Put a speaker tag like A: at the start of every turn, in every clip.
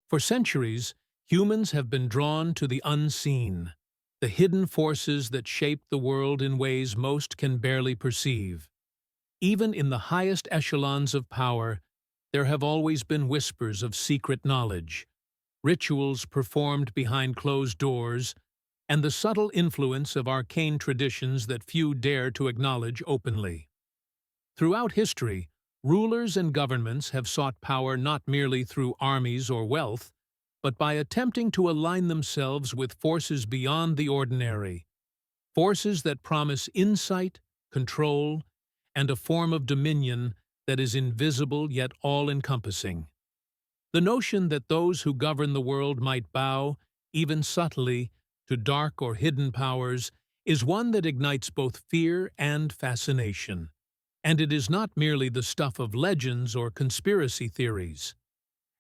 A: For centuries, humans have been drawn to the unseen, the hidden forces that shape the world in ways most can barely perceive. Even in the highest echelons of power, there have always been whispers of secret knowledge, rituals performed behind closed doors, and the subtle influence of arcane traditions that few dare to acknowledge openly. Throughout history, rulers and governments have sought power not merely through armies or wealth, but by attempting to align themselves with forces beyond the ordinary, forces that promise insight, control, and a form of dominion that is invisible yet all-encompassing. The notion that those who govern the world might bow, even subtly, to dark or hidden powers is one that ignites both fear and fascination. And it is not merely the stuff of legends or conspiracy theories.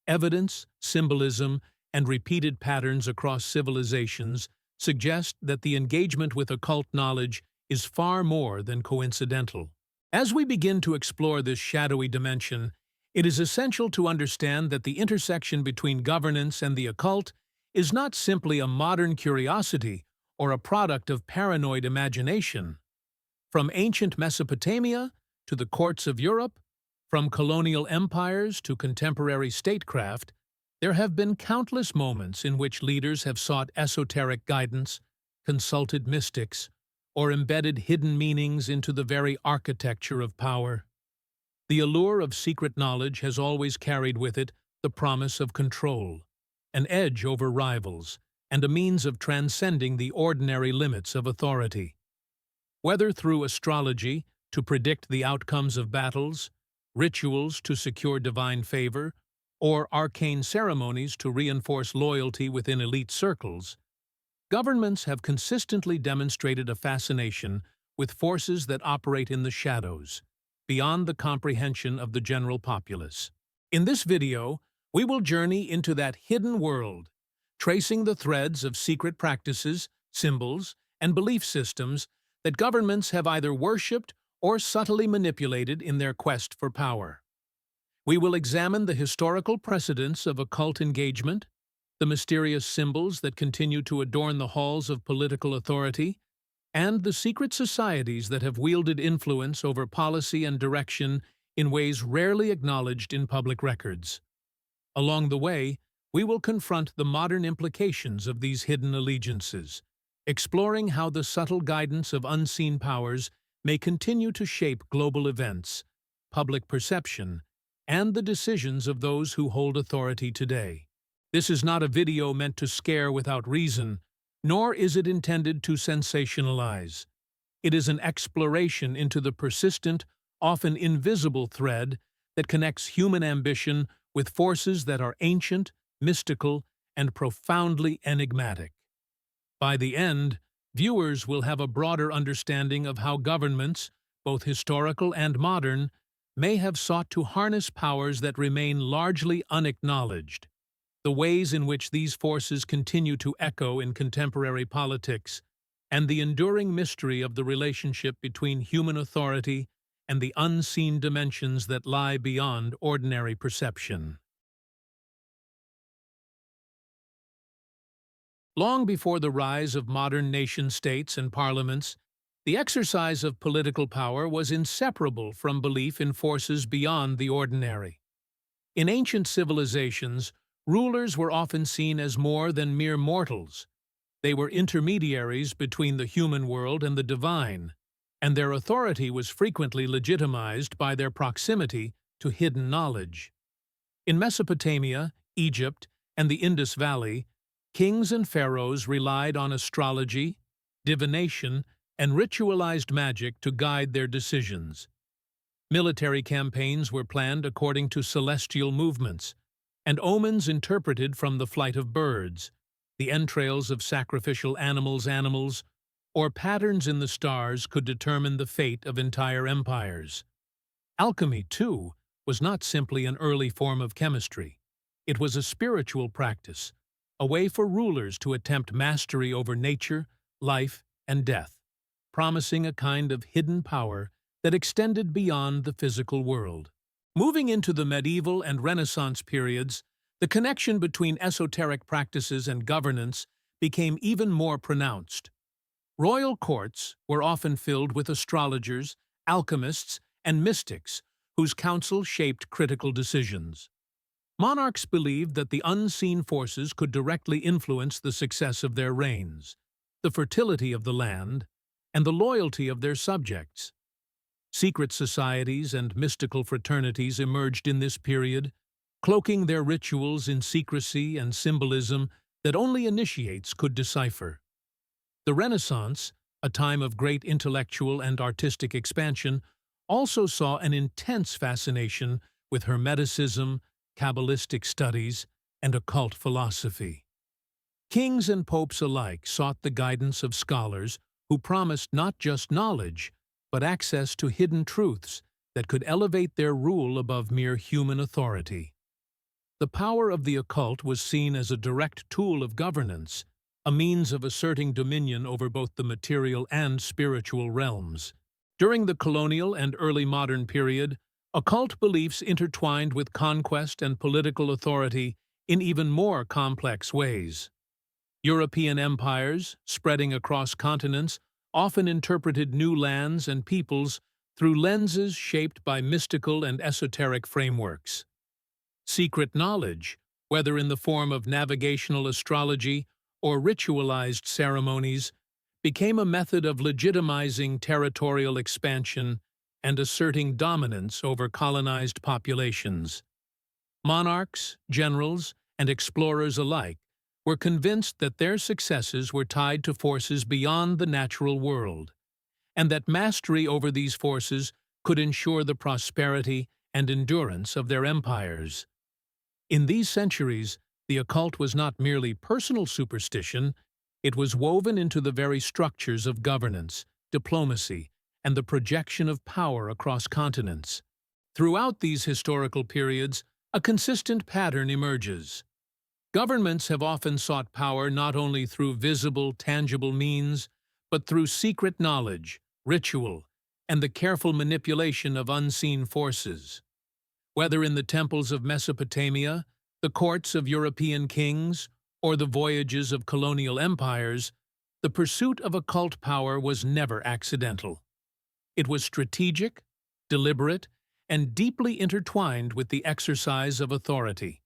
A: Evidence, symbolism, and repeated patterns across civilizations suggest that the engagement with occult knowledge is far more than coincidental. As we begin to explore this shadowy dimension, it is essential to understand that the intersection between governance and the occult is not simply a modern curiosity or a product of paranoid imagination. From ancient Mesopotamia to the courts of Europe, from colonial empires to contemporary statecraft, there have been countless moments in which leaders have sought esoteric guidance, consulted mystics, or embedded hidden meanings into the very architecture of power. The allure of secret knowledge has always carried with it the promise of control, an edge over rivals, and a means of transcending the ordinary limits of authority. Whether through astrology to predict the outcomes of battles, rituals to secure divine favor, or arcane ceremonies to reinforce loyalty within elite circles, governments have consistently demonstrated a fascination with forces that operate in the shadows, beyond the comprehension of the general populace. In this video, we will journey into that hidden world, tracing the threads of secret practices, symbols, and belief systems that governments have either worshipped or subtly manipulated in their quest for power. We will examine the historical precedents of occult engagement, the mysterious symbols that continue to adorn the halls of political authority, and the secret societies that have wielded influence over policy and direction in ways rarely acknowledged in public records. Along the way, we will confront the modern implications of these hidden allegiances, exploring how the subtle guidance of unseen powers may continue to shape global events, public perception, and the decisions of those who hold authority today. This is not a video meant to scare without reason, nor is it intended to sensationalize. It is an exploration into the persistent, often invisible thread that connects human ambition with forces that are ancient, mystical, and profoundly enigmatic. By the end, viewers will have a broader understanding of how governments, both historical and modern, may have sought to harness powers that remain largely unacknowledged, the ways in which these forces continue to echo in contemporary politics, and the enduring mystery of the relationship between human authority and the unseen dimensions that lie beyond ordinary perception. Long before the rise of modern nation-states and parliaments, the exercise of political power was inseparable from belief in forces beyond the ordinary. In ancient civilizations, rulers were often seen as more than mere mortals. They were intermediaries between the human world and the divine, and their authority was frequently legitimized by their proximity to hidden knowledge. In Mesopotamia, Egypt, and the Indus Valley, kings and pharaohs relied on astrology, divination, and ritualized magic to guide their decisions. Military campaigns were planned according to celestial movements, and omens interpreted from the flight of birds, the entrails of sacrificial animals, or patterns in the stars could determine the fate of entire empires. Alchemy, too, was not simply an early form of chemistry. It was a spiritual practice, a way for rulers to attempt mastery over nature, life, and death, promising a kind of hidden power that extended beyond the physical world. Moving into the medieval and Renaissance periods, The connection between esoteric practices and governance became even more pronounced. Royal courts were often filled with astrologers, alchemists, and mystics whose counsel shaped critical decisions. Monarchs believed that the unseen forces could directly influence the success of their reigns, the fertility of the land, and the loyalty of their subjects. Secret societies and mystical fraternities emerged in this period, cloaking their rituals in secrecy and symbolism that only initiates could decipher. The Renaissance, a time of great intellectual and artistic expansion, also saw an intense fascination with Hermeticism, Kabbalistic studies, and occult philosophy. Kings and popes alike sought the guidance of scholars who promised not just knowledge, but access to hidden truths that could elevate their rule above mere human authority. The power of the occult was seen as a direct tool of governance, a means of asserting dominion over both the material and spiritual realms. During the colonial and early modern period, occult beliefs intertwined with conquest and political authority in even more complex ways. European empires, spreading across continents, often interpreted new lands and peoples through lenses shaped by mystical and esoteric frameworks. Secret knowledge, whether in the form of navigational astrology or ritualized ceremonies, became a method of legitimizing territorial expansion and asserting dominance over colonized populations. Monarchs, generals, and explorers alike were convinced that their successes were tied to forces beyond the natural world, and that mastery over these forces could ensure the prosperity and endurance of their empires. In these centuries, the occult was not merely personal superstition, it was woven into the very structures of governance, diplomacy, and the projection of power across continents. Throughout these historical periods, a consistent pattern emerges. Governments have often sought power not only through visible, tangible means, but through secret knowledge, ritual, and the careful manipulation of unseen forces. Whether in the temples of Mesopotamia, the courts of European kings, or the voyages of colonial empires, the pursuit of occult power was never accidental. It was strategic, deliberate, and deeply intertwined with the exercise of authority.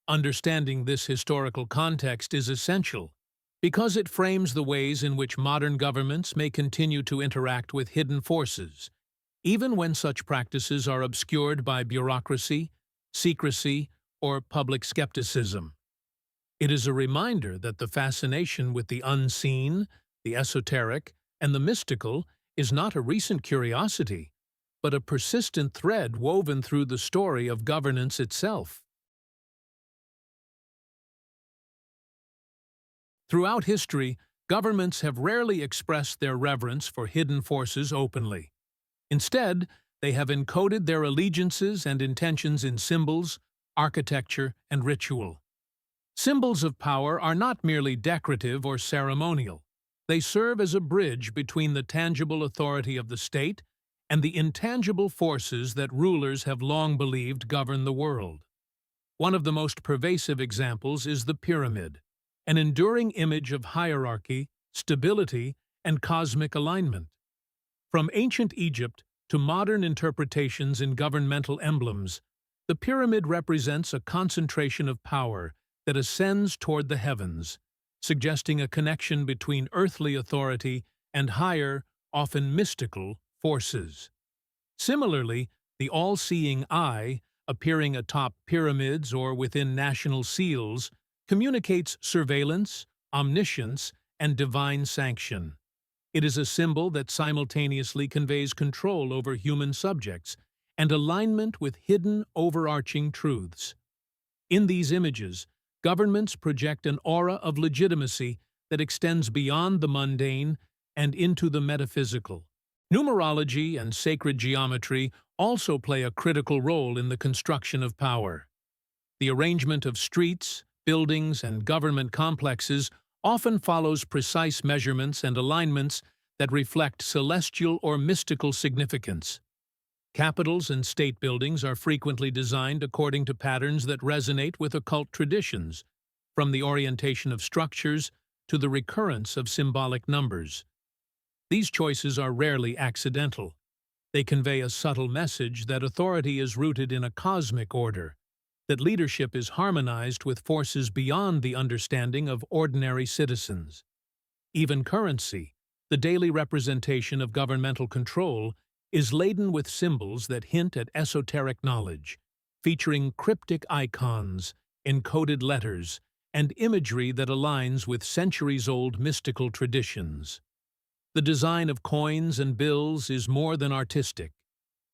A: Understanding this historical context is essential because it frames the ways in which modern governments may continue to interact with hidden forces, even when such practices are obscured by bureaucracy, secrecy, or public skepticism. It is a reminder that the fascination with the unseen, the esoteric, and the mystical is not a recent curiosity, but a persistent thread woven through the story of governance itself. Throughout history, governments have rarely expressed their reverence for hidden forces openly. Instead, they have encoded their allegiances and intentions in symbols, architecture, and ritual. Symbols of power are not merely decorative or ceremonial. They serve as a bridge between the tangible authority of the state and the intangible forces that rulers have long believed govern the world. One of the most pervasive examples is the pyramid, an enduring image of hierarchy, stability, and cosmic alignment. From ancient Egypt to modern interpretations in governmental emblems, the pyramid represents a concentration of power that ascends toward the heavens, suggesting a connection between earthly authority and higher, often mystical, forces. Similarly, the all-seeing eye, appearing atop pyramids or within national seals, communicates surveillance, omniscience, and divine sanction. It is a symbol that simultaneously conveys control over human subjects and alignment with hidden, overarching truths. In these images, governments project an aura of legitimacy that extends beyond the mundane and into the metaphysical. Numerology and sacred geometry also play a critical role in the construction of power. The arrangement of streets, buildings, and government complexes often follows precise measurements and alignments that reflect celestial or mystical significance. Capitals and state buildings are frequently designed according to patterns that resonate with occult traditions, from the orientation of structures to the recurrence of symbolic numbers. These choices are rarely accidental. They convey a subtle message that authority is rooted in a cosmic order, that leadership is harmonized with forces beyond the understanding of ordinary citizens. Even currency, the daily representation of governmental control, is laden with symbols that hint at esoteric knowledge, featuring cryptic icons, encoded letters, and imagery that aligns with centuries-old mystical traditions. The design of coins and bills is more than artistic.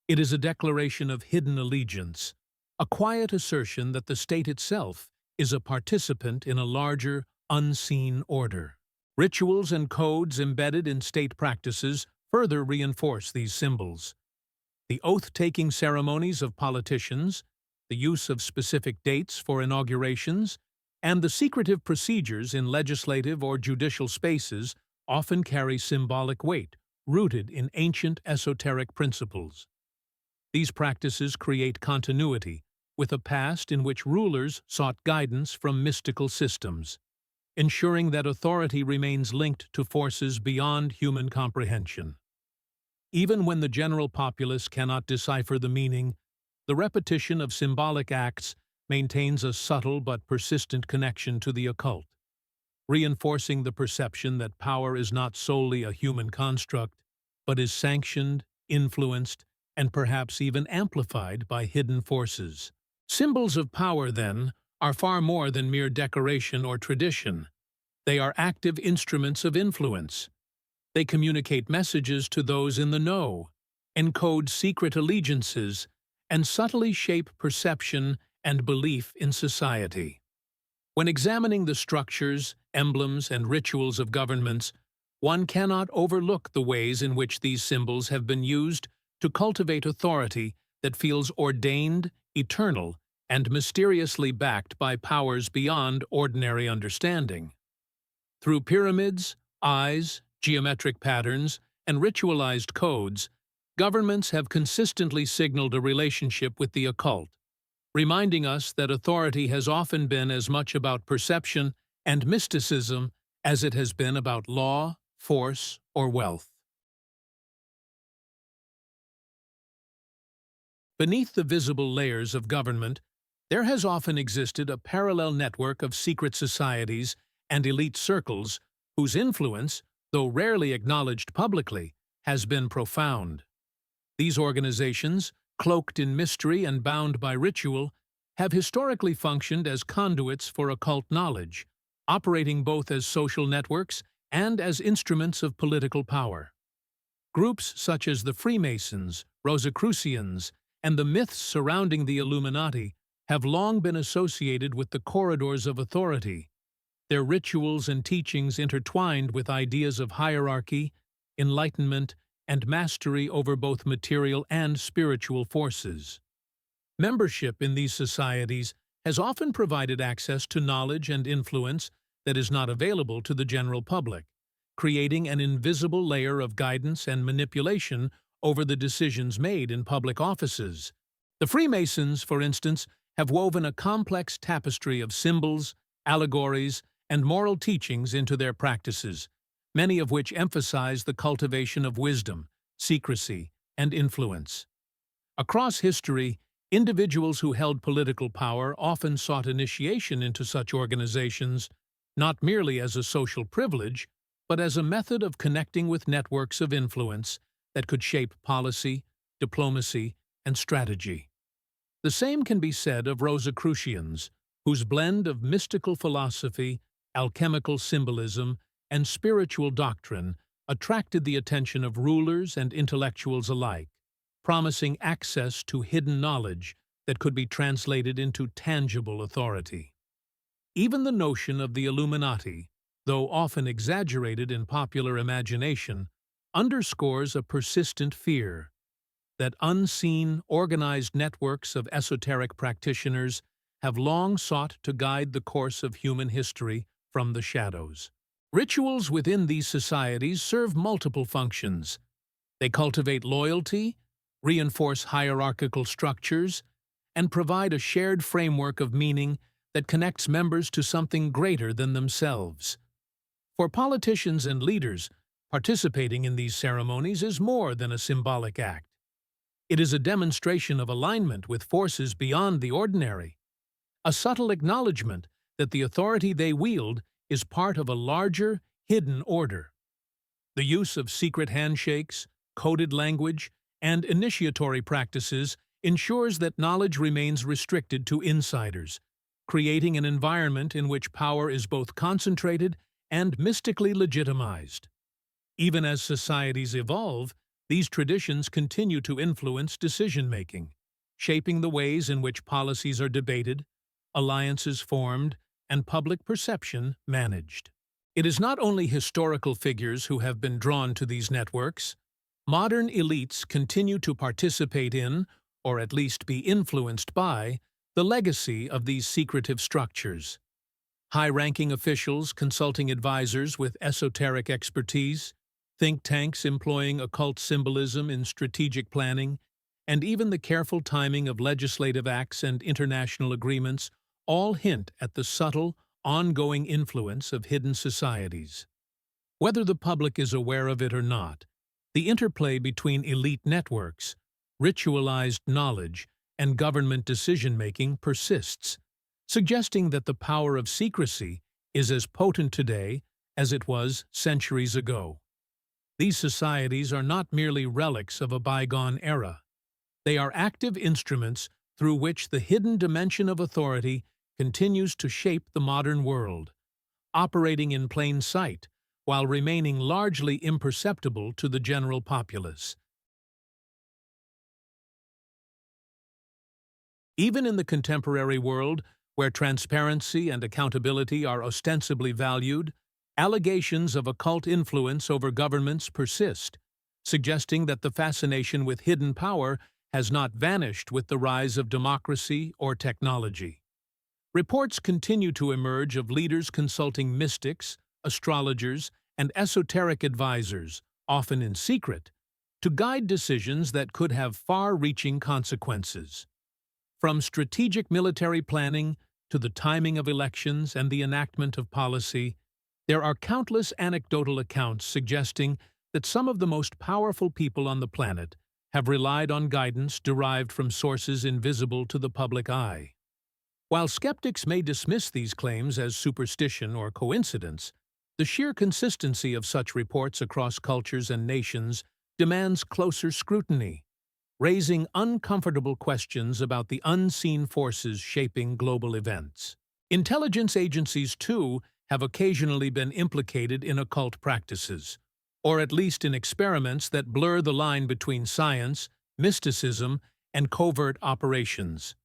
A: It is a declaration of hidden allegiance, a quiet assertion that the state itself is a participant in a larger, unseen order. Rituals and codes embedded in state practices further reinforce these symbols. The oath-taking ceremonies of politicians, the use of specific dates for inaugurations, and the secretive procedures in legislative or judicial spaces often carry symbolic weight, rooted in ancient esoteric principles. These practices create continuity, with a past in which rulers sought guidance from mystical systems, ensuring that authority remains linked to forces beyond human comprehension. Even when the general populace cannot decipher the meaning, the repetition of symbolic acts maintains a subtle but persistent connection to the occult, reinforcing the perception that power is not solely a human construct, but is sanctioned, influenced, and perhaps even amplified by hidden forces. Symbols of power, then, are far more than mere decoration or tradition. They are active instruments of influence. They communicate messages to those in the know, encode secret allegiances, and subtly shape perception and belief in society. When examining the structures, emblems, and rituals of governments, one cannot overlook the ways in which these symbols have been used to cultivate authority that feels ordained, eternal, and mysteriously backed by powers beyond ordinary understanding. Through pyramids, eyes, geometric patterns, and ritualized codes, governments have consistently signaled a relationship with the occult, reminding us that authority has often been as much about perception and mysticism as it has been about law, force, or wealth. Beneath the visible layers of government, there has often existed a parallel network of secret societies and elite circles whose influence, though rarely acknowledged publicly, has been profound. These organizations, cloaked in mystery and bound by ritual, have historically functioned as conduits for occult knowledge, operating both as social networks and as instruments of political power. Groups such as the Freemasons, Rosicrucians, and the myths surrounding the Illuminati have long been associated with the corridors of authority, their rituals and teachings intertwined with ideas of hierarchy, enlightenment, and mastery over both material and spiritual forces. Membership in these societies has often provided access to knowledge and influence that is not available to the general public, creating an invisible layer of guidance and manipulation over the decisions made in public offices. The Freemasons, for instance, have woven a complex tapestry of symbols, allegories, and moral teachings into their practices, many of which emphasize the cultivation of wisdom, secrecy, and influence. Across history, individuals who held political power often sought initiation into such organizations, not merely as a social privilege, but as a method of connecting with networks of influence that could shape policy, diplomacy, and strategy. The same can be said of Rosicrucians, whose blend of mystical philosophy, alchemical symbolism, and spiritual doctrine attracted the attention of rulers and intellectuals alike, promising access to hidden knowledge that could be translated into tangible authority. Even the notion of the Illuminati, though often exaggerated in popular imagination, underscores a persistent fear that unseen, organized networks of esoteric practitioners have long sought to guide the course of human history from the shadows. Rituals within these societies serve multiple functions. They cultivate loyalty, reinforce hierarchical structures, and provide a shared framework of meaning that connects members to something greater than themselves. For politicians and leaders, participating in these ceremonies is more than a symbolic act. It is a demonstration of alignment with forces beyond the ordinary, a subtle acknowledgement that the authority they wield is part of a larger, hidden order. The use of secret handshakes, coded language, and initiatory practices ensures that knowledge remains restricted to insiders, creating an environment in which power is both concentrated and mystically legitimized. Even as societies evolve, these traditions continue to influence decision-making, shaping the ways in which policies are debated, alliances formed, and public perception managed. It is not only historical figures who have been drawn to these networks. Modern elites continue to participate in, or at least be influenced by, the legacy of these secretive structures. High-ranking officials consulting advisors with esoteric expertise, think tanks employing occult symbolism in strategic planning, and even the careful timing of legislative acts and international agreements all hint at the subtle, ongoing influence of hidden societies. Whether the public is aware of it or not, the interplay between elite networks, ritualized knowledge, and government decision-making persists, suggesting that the power of secrecy is as potent today as it was centuries ago. These societies are not merely relics of a bygone era. They are active instruments through which the hidden dimension of authority continues to shape the modern world, operating in plain sight while remaining largely imperceptible to the general populace. Even in the contemporary world, where transparency and accountability are ostensibly valued, allegations of occult influence over governments persist, suggesting that the fascination with hidden power has not vanished with the rise of democracy or technology. Reports continue to emerge of leaders consulting mystics, astrologers, and esoteric advisors, often in secret, to guide decisions that could have far-reaching consequences. From strategic military planning to the timing of elections and the enactment of policy, there are countless anecdotal accounts suggesting that some of the most powerful people on the planet have relied on guidance derived from sources invisible to the public eye. While skeptics may dismiss these claims as superstition or coincidence, the sheer consistency of such reports across cultures and nations demands closer scrutiny, raising uncomfortable questions about the unseen forces shaping global events. Intelligence agencies, too, have occasionally been implicated in occult practices, or at least in experiments that blur the line between science, mysticism, and covert operations.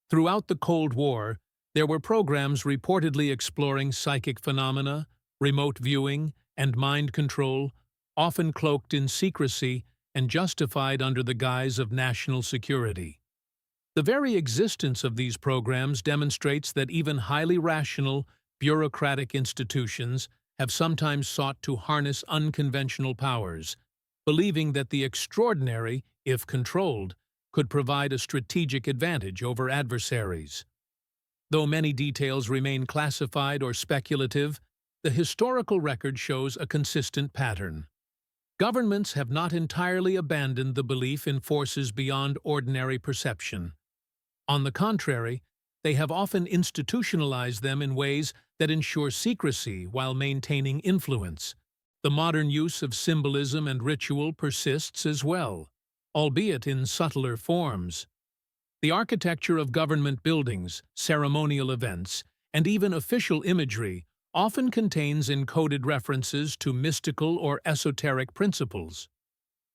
A: Throughout the Cold War, there were programs reportedly exploring psychic phenomena, remote viewing, and mind control, often cloaked in secrecy and justified under the guise of national security. The very existence of these programs demonstrates that even highly rational, bureaucratic institutions have sometimes sought to harness unconventional powers, believing that the extraordinary, if controlled, could provide a strategic advantage over adversaries. Though many details remain classified or speculative, the historical record shows a consistent pattern. Governments have not entirely abandoned the belief in forces beyond ordinary perception. On the contrary, they have often institutionalized them in ways that ensure secrecy while maintaining influence. The modern use of symbolism and ritual persists as well, albeit in subtler forms. The architecture of government buildings, ceremonial events, and even official imagery often contains encoded references to mystical or esoteric principles.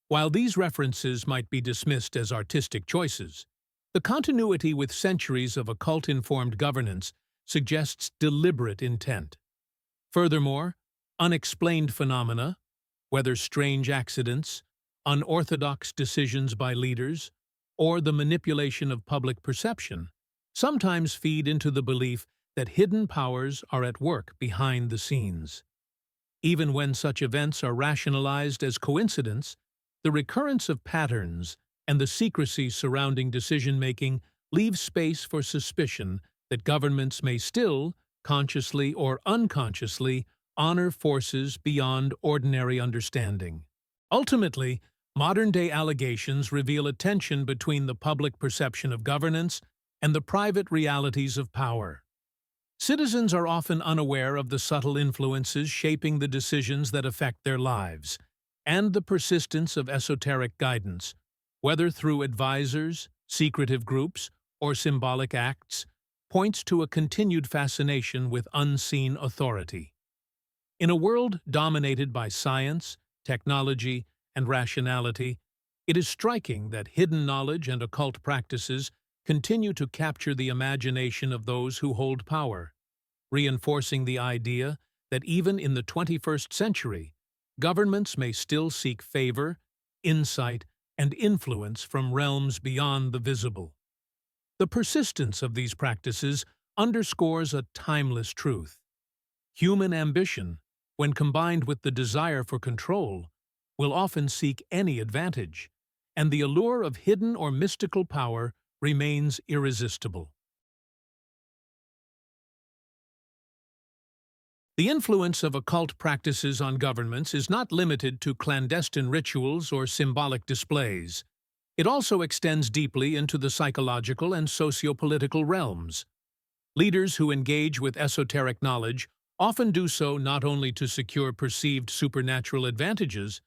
A: While these references might be dismissed as artistic choices, the continuity with centuries of occult-informed governance suggests deliberate intent. Furthermore, unexplained phenomena, whether strange accidents, unorthodox decisions by leaders, or the manipulation of public perception, sometimes feed into the belief that hidden powers are at work behind the scenes. Even when such events are rationalized as coincidence, the recurrence of patterns, and the secrecy surrounding decision-making leave space for suspicion that governments may still, consciously or unconsciously, honor forces beyond ordinary understanding. Ultimately, modern-day allegations reveal a tension between the public perception of governance and the private realities of power. Citizens are often unaware of the subtle influences shaping the decisions that affect their lives, and the persistence of esoteric guidance, whether through advisors, secretive groups, or symbolic acts, points to a continued fascination with unseen authority. In a world dominated by science, technology, and rationality, it is striking that hidden knowledge and occult practices continue to capture the imagination of those who hold power, reinforcing the idea that even in the 21st century, governments may still seek favor, insight, and influence from realms beyond the visible. The persistence of these practices underscores a timeless truth. Human ambition, when combined with the desire for control, will often seek any advantage, and the allure of hidden or mystical power remains irresistible. The influence of occult practices on governments is not limited to clandestine rituals or symbolic displays. It also extends deeply into the psychological and sociopolitical realms. Leaders who engage with esoteric knowledge often do so not only to secure perceived supernatural advantages,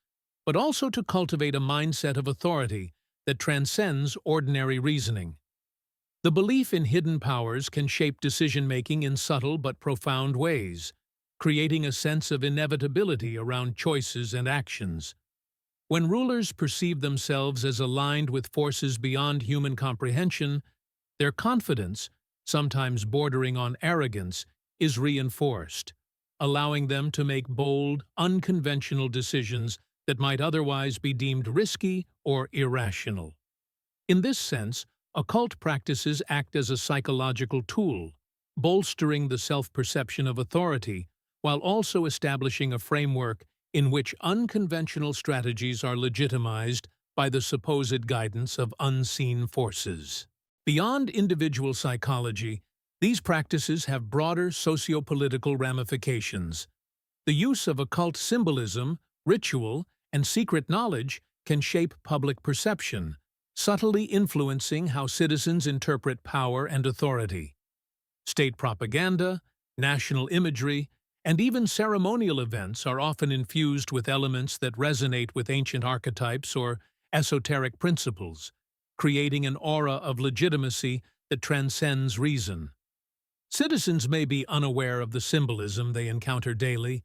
A: but also to cultivate a mindset of authority that transcends ordinary reasoning. The belief in hidden powers can shape decision-making in subtle but profound ways, creating a sense of inevitability around choices and actions. When rulers perceive themselves as aligned with forces beyond human comprehension, their confidence, sometimes bordering on arrogance, is reinforced, allowing them to make bold, unconventional decisions that might otherwise be deemed risky or irrational. In this sense, occult practices act as a psychological tool, bolstering the self-perception of authority while also establishing a framework in which unconventional strategies are legitimized by the supposed guidance of unseen forces. Beyond individual psychology, these practices have broader sociopolitical ramifications. The use of occult symbolism, ritual, and secret knowledge can shape public perception, subtly influencing how citizens interpret power and authority. State propaganda, national imagery, and even ceremonial events are often infused with elements that resonate with ancient archetypes or esoteric principles, creating an aura of legitimacy that transcends reason. Citizens may be unaware of the symbolism they encounter daily,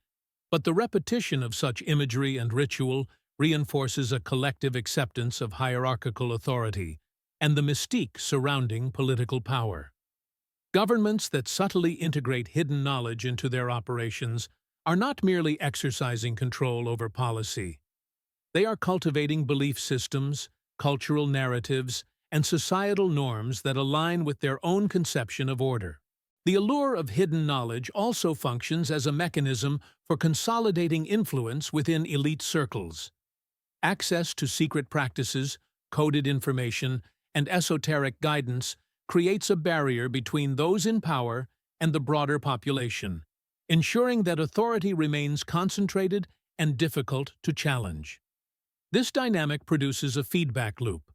A: but the repetition of such imagery and ritual reinforces a collective acceptance of hierarchical authority and the mystique surrounding political power. Governments that subtly integrate hidden knowledge into their operations are not merely exercising control over policy. They are cultivating belief systems, cultural narratives, and societal norms that align with their own conception of order. The allure of hidden knowledge also functions as a mechanism for consolidating influence within elite circles. Access to secret practices, coded information, and esoteric guidance creates a barrier between those in power and the broader population, ensuring that authority remains concentrated and difficult to challenge. This dynamic produces a feedback loop.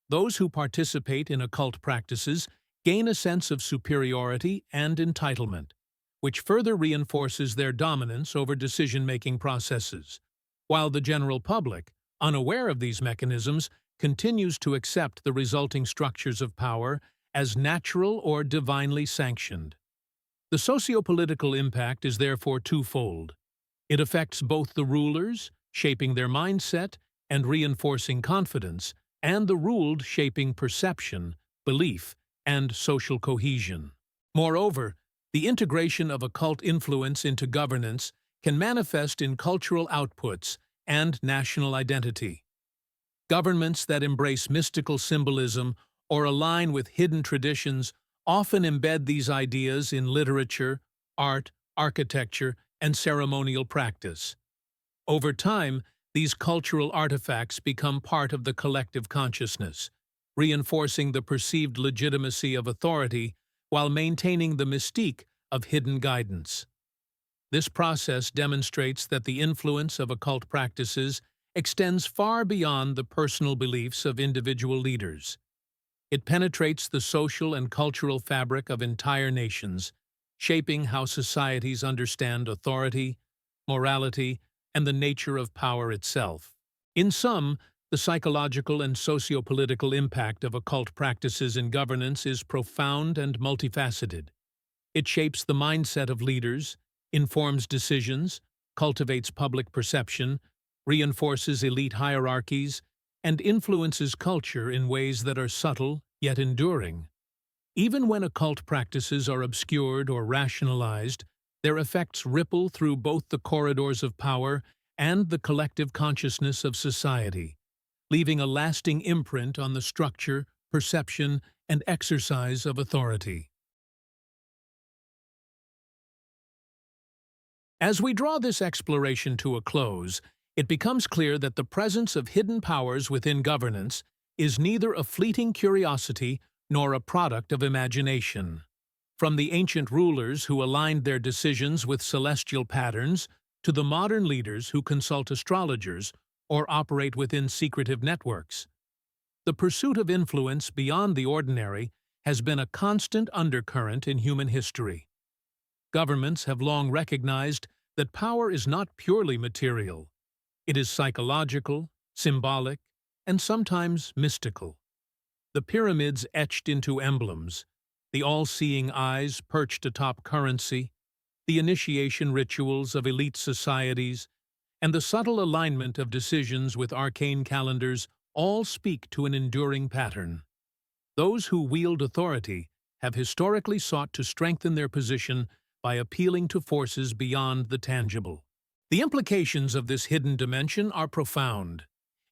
A: Those who participate in occult practices gain a sense of superiority and entitlement, which further reinforces their dominance over decision-making processes, while the general public, unaware of these mechanisms, continues to accept the resulting structures of power as natural or divinely sanctioned. The sociopolitical impact is therefore twofold. It affects both the rulers, shaping their mindset and reinforcing confidence, and the ruled, shaping perception, belief, and social cohesion. Moreover, the integration of occult influence into governance can manifest in cultural outputs and national identity. Governments that embrace mystical symbolism or align with hidden traditions often embed these ideas in literature, art, architecture, and ceremonial practice. Over time, These cultural artifacts become part of the collective consciousness, reinforcing the perceived legitimacy of authority while maintaining the mystique of hidden guidance. This process demonstrates that the influence of occult practices extends far beyond the personal beliefs of individual leaders. It penetrates the social and cultural fabric of entire nations, shaping how societies understand authority, morality, and the nature of power itself. In sum, the psychological and sociopolitical impact of occult practices in governance is profound and multifaceted. It shapes the mindset of leaders, informs decisions, cultivates public perception, reinforces elite hierarchies, and influences culture in ways that are subtle yet enduring. Even when occult practices are obscured or rationalized, their effects ripple through both the corridors of power and the collective consciousness of society, leaving a lasting imprint on the structure, perception, and exercise of authority. As we draw this exploration to a close, it becomes clear that the presence of hidden powers within governance is neither a fleeting curiosity nor a product of imagination. From the ancient rulers who aligned their decisions with celestial patterns to the modern leaders who consult astrologers or operate within secretive networks, the pursuit of influence beyond the ordinary has been a constant undercurrent in human history. Governments have long recognized that power is not purely material. It is psychological, symbolic, and sometimes mystical. The pyramids etched into emblems, the all-seeing eyes perched atop currency, the initiation rituals of elite societies, and the subtle alignment of decisions with arcane calendars all speak to an enduring pattern. Those who wield authority have historically sought to strengthen their position by appealing to forces beyond the tangible. The implications of this hidden dimension are profound.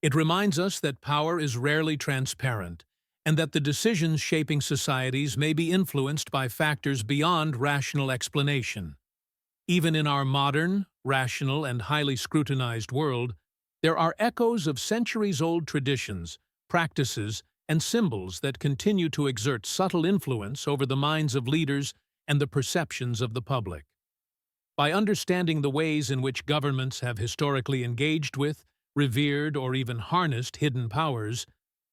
A: It reminds us that power is rarely transparent, and that the decisions shaping societies may be influenced by factors beyond rational explanation. Even in our modern, rational, and highly scrutinized world, there are echoes of centuries-old traditions, practices, and symbols that continue to exert subtle influence over the minds of leaders and the perceptions of the public. By understanding the ways in which governments have historically engaged with, revered, or even harnessed hidden powers,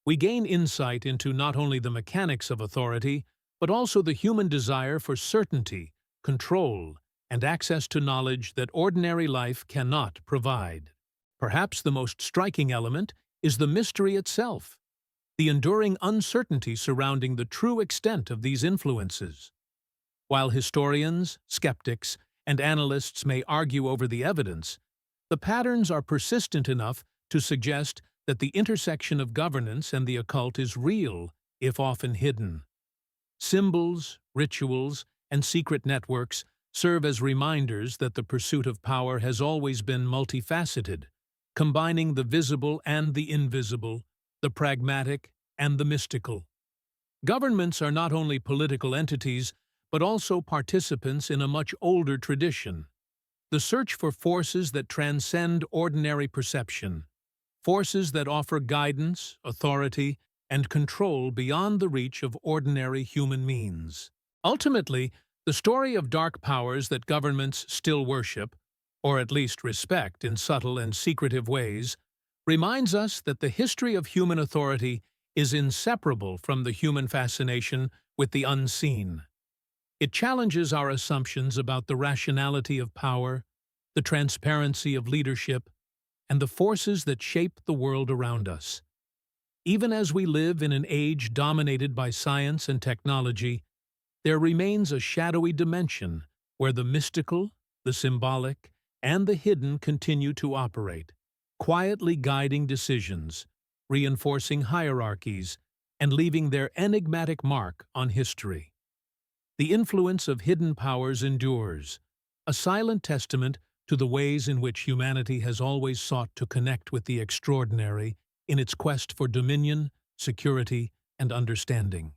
A: we gain insight into not only the mechanics of authority, but also the human desire for certainty, control, and access to knowledge that ordinary life cannot provide. Perhaps the most striking element is the mystery itself, the enduring uncertainty surrounding the true extent of these influences. While historians, skeptics, and analysts may argue over the evidence, the patterns are persistent enough to suggest that the intersection of governance and the occult is real, if often hidden. Symbols, rituals, and secret networks serve as reminders that the pursuit of power has always been multifaceted, combining the visible and the invisible, the pragmatic and the mystical. Governments are not only political entities, but also participants in a much older tradition. The search for forces that transcend ordinary perception, forces that offer guidance, authority, and control beyond the reach of ordinary human means. Ultimately, the story of dark powers that governments still worship, or at least respect in subtle and secretive ways, reminds us that the history of human authority is inseparable from the human fascination with the unseen. It challenges our assumptions about the rationality of power, the transparency of leadership, and the forces that shape the world around us. Even as we live in an age dominated by science and technology, there remains a shadowy dimension where the mystical, the symbolic, and the hidden continue to operate, quietly guiding decisions, reinforcing hierarchies, and leaving their enigmatic mark on history. The influence of hidden powers endures, a silent testament to the ways in which humanity has always sought to connect with the extraordinary in its quest for dominion, security, and understanding.